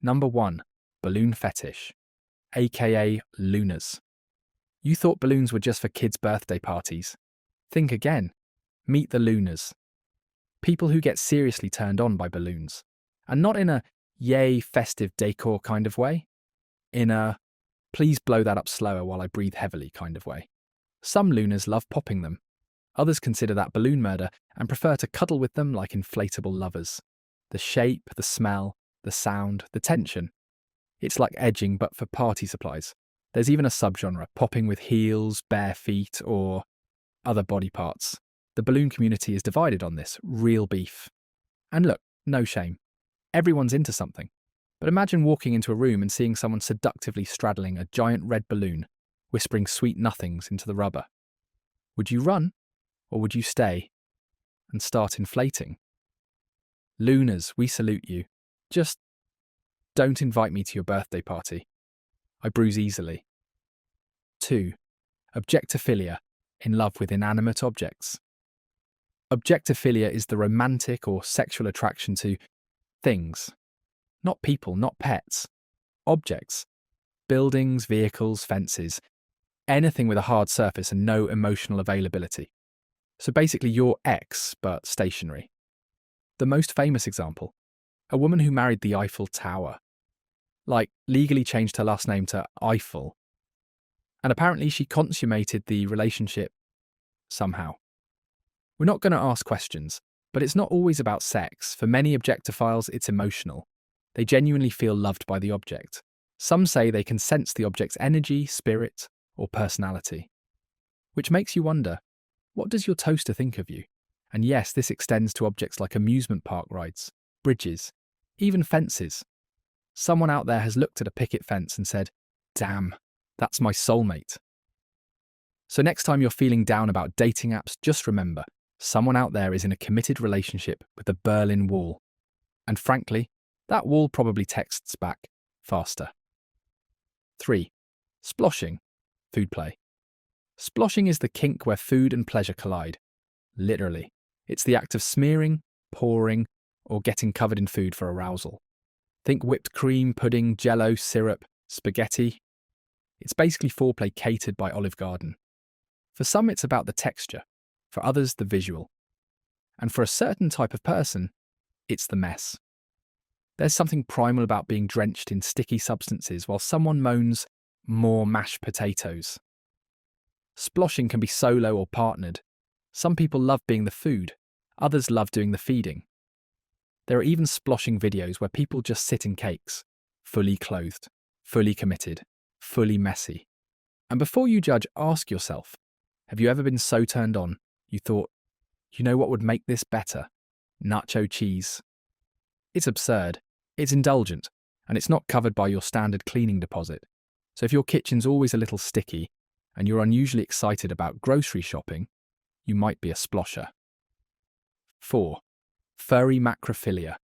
Number 1. Balloon fetish, aka looners. You thought balloons were just for kids' birthday parties. Think again. Meet the looners. People who get seriously turned on by balloons. And not in a yay festive decor kind of way. In a please blow that up slower while I breathe heavily kind of way. Some looners love popping them. Others consider that balloon murder and prefer to cuddle with them like inflatable lovers. The shape, the smell, the sound, the tension. It's like edging but for party supplies. There's even a subgenre, popping with heels, bare feet, or other body parts. The balloon community is divided on this, real beef. And look, no shame. Everyone's into something. But imagine walking into a room and seeing someone seductively straddling a giant red balloon, whispering sweet nothings into the rubber. Would you run? Or would you stay and start inflating? Looners, we salute you. Just don't invite me to your birthday party. I bruise easily. 2. Objectophilia, in love with inanimate objects. Objectophilia is the romantic or sexual attraction to things. Not people, not pets. Objects. Buildings, vehicles, fences. Anything with a hard surface and no emotional availability. So basically your ex, but stationary. The most famous example, a woman who married the Eiffel Tower. Like, legally changed her last name to Eiffel. And apparently she consummated the relationship somehow. We're not going to ask questions, but it's not always about sex. For many objectophiles, it's emotional. They genuinely feel loved by the object. Some say they can sense the object's energy, spirit, or personality. Which makes you wonder, what does your toaster think of you? And yes, this extends to objects like amusement park rides, bridges, even fences. Someone out there has looked at a picket fence and said, damn, that's my soulmate. So next time you're feeling down about dating apps, just remember, someone out there is in a committed relationship with the Berlin Wall. And frankly, that wall probably texts back faster. 3. Sploshing, food play. Sploshing is the kink where food and pleasure collide. Literally. It's the act of smearing, pouring, or getting covered in food for arousal. Think whipped cream, pudding, jello, syrup, spaghetti. It's basically foreplay catered by Olive Garden. For some, it's about the texture. For others, the visual. And for a certain type of person, it's the mess. There's something primal about being drenched in sticky substances while someone moans, more mashed potatoes. Sploshing can be solo or partnered. Some people love being the food. Others love doing the feeding. There are even sploshing videos where people just sit in cakes, fully clothed, fully committed, fully messy. And before you judge, ask yourself, have you ever been so turned on, you thought, you know what would make this better? Nacho cheese. It's absurd, it's indulgent, and it's not covered by your standard cleaning deposit. So if your kitchen's always a little sticky, and you're unusually excited about grocery shopping, you might be a splosher. 4. Furry macrophilia,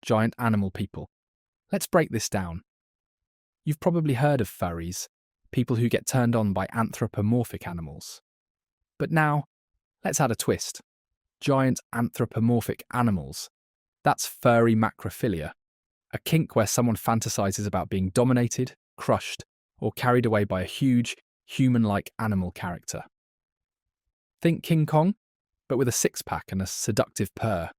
giant animal people. Let's break this down. You've probably heard of furries, people who get turned on by anthropomorphic animals. But now, let's add a twist. Giant anthropomorphic animals. That's furry macrophilia, a kink where someone fantasizes about being dominated, crushed, or carried away by a huge, human-like animal character. Think King Kong, but with a six-pack and a seductive purr.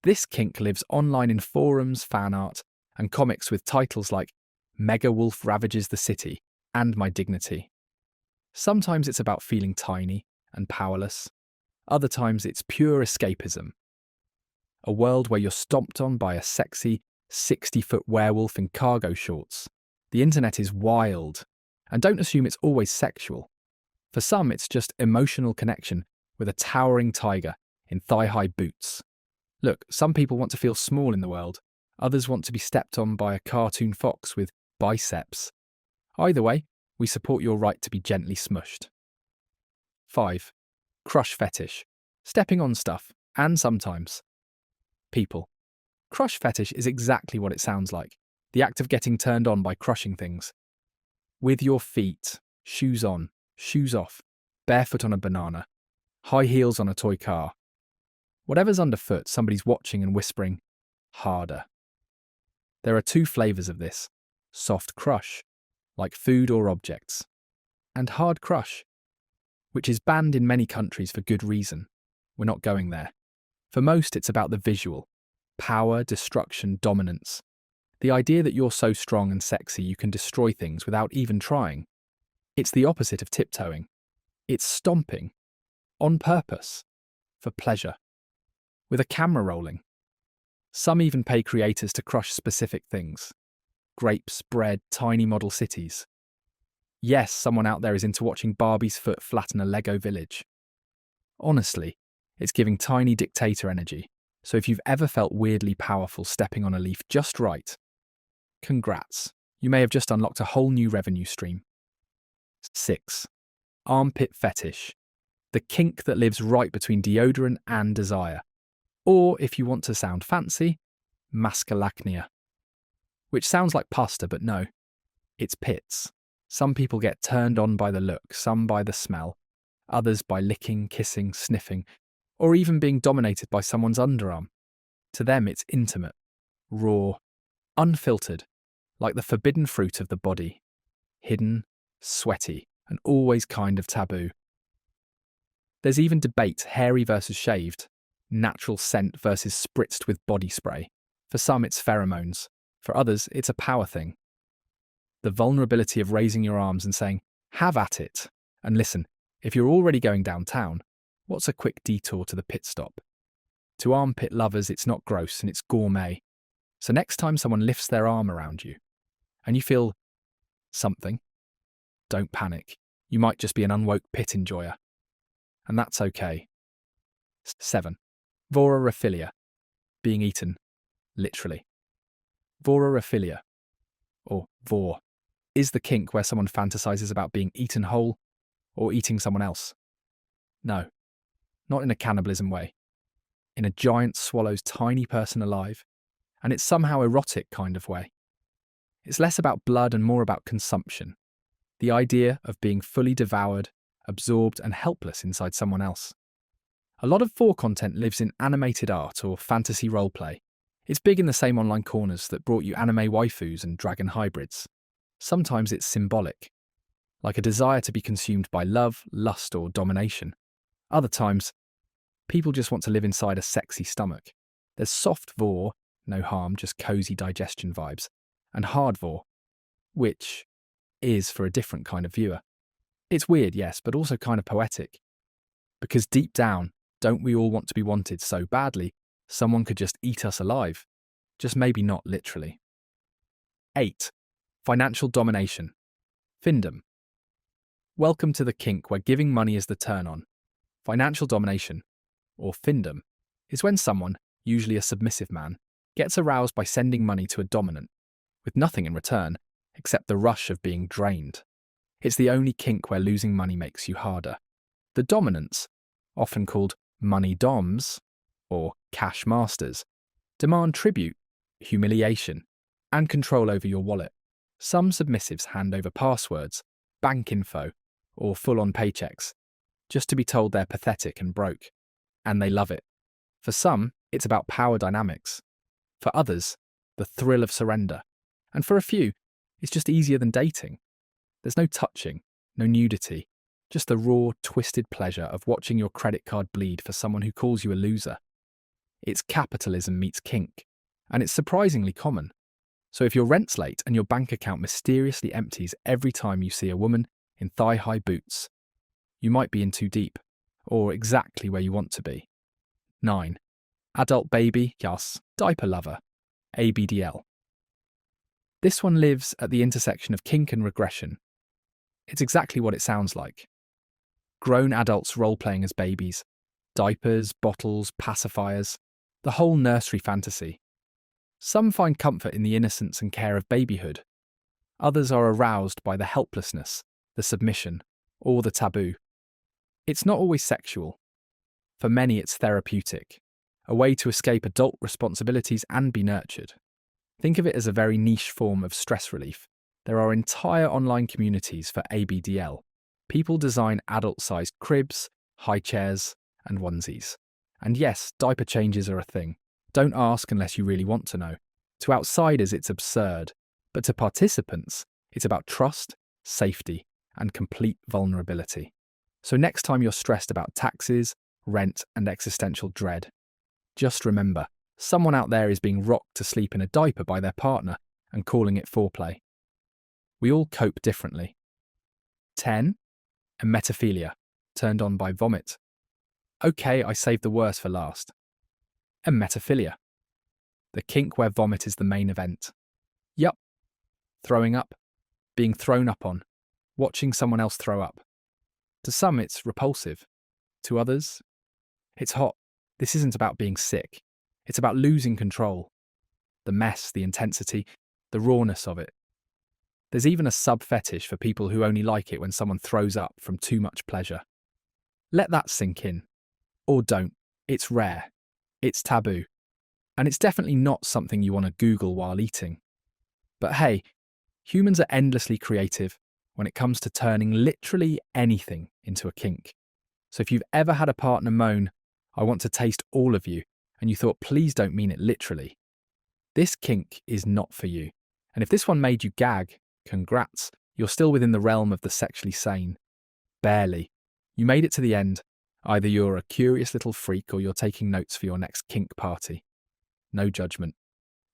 This kink lives online in forums, fan art, and comics with titles like Mega Wolf Ravages the City and My Dignity. Sometimes it's about feeling tiny and powerless. Other times it's pure escapism. A world where you're stomped on by a sexy, 60-foot werewolf in cargo shorts. The internet is wild. And don't assume it's always sexual. For some, it's just emotional connection with a towering tiger in thigh-high boots. Look, some people want to feel small in the world. Others want to be stepped on by a cartoon fox with biceps. Either way, we support your right to be gently smushed. 5. Crush fetish. Stepping on stuff, and sometimes people. Crush fetish is exactly what it sounds like. The act of getting turned on by crushing things. With your feet, shoes on, shoes off, barefoot on a banana, high heels on a toy car. Whatever's underfoot, somebody's watching and whispering, harder. There are two flavors of this: soft crush, like food or objects, and hard crush, which is banned in many countries for good reason. We're not going there. For most, it's about the visual: power, destruction, dominance. The idea that you're so strong and sexy you can destroy things without even trying. It's the opposite of tiptoeing. It's stomping, on purpose, for pleasure, with a camera rolling. Some even pay creators to crush specific things: grapes, bread, tiny model cities. Yes, someone out there is into watching Barbie's foot flatten a Lego village. Honestly, it's giving tiny dictator energy, so if you've ever felt weirdly powerful stepping on a leaf just right, congrats, you may have just unlocked a whole new revenue stream. 6. Armpit fetish. The kink that lives right between deodorant and desire. Or, if you want to sound fancy, masculacnia. Which sounds like pasta, but no, it's pits. Some people get turned on by the look, some by the smell, others by licking, kissing, sniffing, or even being dominated by someone's underarm. To them, it's intimate, raw, unfiltered, like the forbidden fruit of the body, hidden, sweaty, and always kind of taboo. There's even debate: hairy versus shaved, natural scent versus spritzed with body spray. For some, it's pheromones. For others, it's a power thing. The vulnerability of raising your arms and saying, "Have at it." And listen, if you're already going downtown, what's a quick detour to the pit stop? To armpit lovers, it's not gross and it's gourmet. So next time someone lifts their arm around you and you feel something, don't panic. You might just be an unwoke pit enjoyer. And that's okay. 7. Vorophilia. Being eaten, literally. Vorophilia, or vor, is the kink where someone fantasizes about being eaten whole or eating someone else. No, not in a cannibalism way. In a giant swallows tiny person alive, and it's somehow erotic kind of way. It's less about blood and more about consumption. The idea of being fully devoured, absorbed and helpless inside someone else. A lot of vor content lives in animated art or fantasy roleplay. It's big in the same online corners that brought you anime waifus and dragon hybrids. Sometimes it's symbolic, like a desire to be consumed by love, lust or domination. Other times, people just want to live inside a sexy stomach. There's soft vor, no harm, just cozy digestion vibes, and hard vor, which is for a different kind of viewer. It's weird, yes, but also kind of poetic. Because deep down, don't we all want to be wanted so badly, someone could just eat us alive? Just maybe not literally. 8. Financial domination. Findom. Welcome to the kink where giving money is the turn-on. Financial domination, or findom, is when someone, usually a submissive man, gets aroused by sending money to a dominant, with nothing in return except the rush of being drained. It's the only kink where losing money makes you harder. The dominants, often called money doms, or cash masters, demand tribute, humiliation, and control over your wallet. Some submissives hand over passwords, bank info, or full-on paychecks, just to be told they're pathetic and broke. And they love it. For some, it's about power dynamics. For others, the thrill of surrender. And for a few, it's just easier than dating. There's no touching, no nudity, just the raw, twisted pleasure of watching your credit card bleed for someone who calls you a loser. It's capitalism meets kink, and it's surprisingly common. So if your rent's late and your bank account mysteriously empties every time you see a woman in thigh-high boots, you might be in too deep, or exactly where you want to be. 9. Adult baby, yes, diaper lover, ABDL. This one lives at the intersection of kink and regression. It's exactly what it sounds like. Grown adults role-playing as babies, diapers, bottles, pacifiers, the whole nursery fantasy. Some find comfort in the innocence and care of babyhood. Others are aroused by the helplessness, the submission, or the taboo. It's not always sexual. For many, it's therapeutic, a way to escape adult responsibilities and be nurtured. Think of it as a very niche form of stress relief. There are entire online communities for ABDL. People design adult-sized cribs, high chairs, and onesies. And yes, diaper changes are a thing. Don't ask unless you really want to know. To outsiders, it's absurd, but to participants, it's about trust, safety, and complete vulnerability. So next time you're stressed about taxes, rent, and existential dread, just remember, someone out there is being rocked to sleep in a diaper by their partner and calling it foreplay. We all cope differently. 10. Emetophilia, turned on by vomit. Okay, I saved the worst for last. Emetophilia, the kink where vomit is the main event. Yup. Throwing up, being thrown up on, watching someone else throw up. To some, it's repulsive. To others, it's hot. This isn't about being sick. It's about losing control. The mess, the intensity, the rawness of it. There's even a sub-fetish for people who only like it when someone throws up from too much pleasure. Let that sink in. Or don't. It's rare. It's taboo. And it's definitely not something you want to Google while eating. But hey, humans are endlessly creative when it comes to turning literally anything into a kink. So if you've ever had a partner moan, "I want to taste all of you," and you thought, please don't mean it literally, this kink is not for you. And if this one made you gag, congrats, you're still within the realm of the sexually sane. Barely. You made it to the end. Either you're a curious little freak or you're taking notes for your next kink party. No judgment.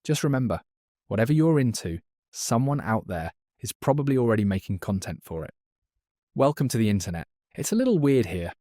Just remember, whatever you're into, someone out there is probably already making content for it. Welcome to the internet. It's a little weird here,